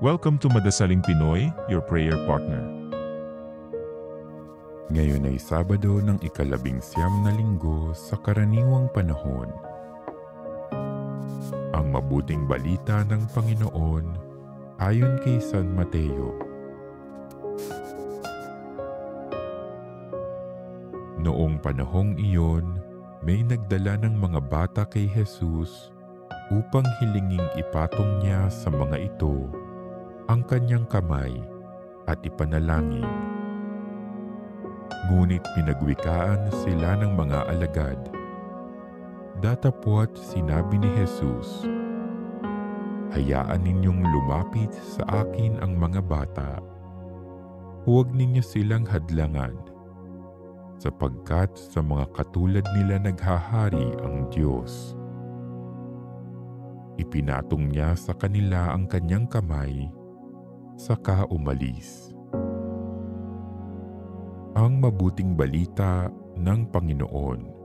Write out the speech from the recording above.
Welcome to Madasaling Pinoy, your prayer partner. Ngayon ay Sabado ng ika-19 na linggo sa karaniwang panahon. Ang mabuting balita ng Panginoon ayon kay San Mateo. Noong panahong iyon, may nagdala ng mga bata kay Jesus upang hilinging ipatong niya sa mga ito ang kanyang kamay at ipanalangin. Ngunit pinagwikaan sila ng mga alagad. Datapwat sinabi ni Jesus, "Hayaan ninyong lumapit sa akin ang mga bata. Huwag ninyo silang hadlangan, sapagkat sa mga katulad nila naghahari ang Diyos." Ipinatong niya sa kanila ang kanyang kamay, saka umalis. Ang mabuting balita ng Panginoon.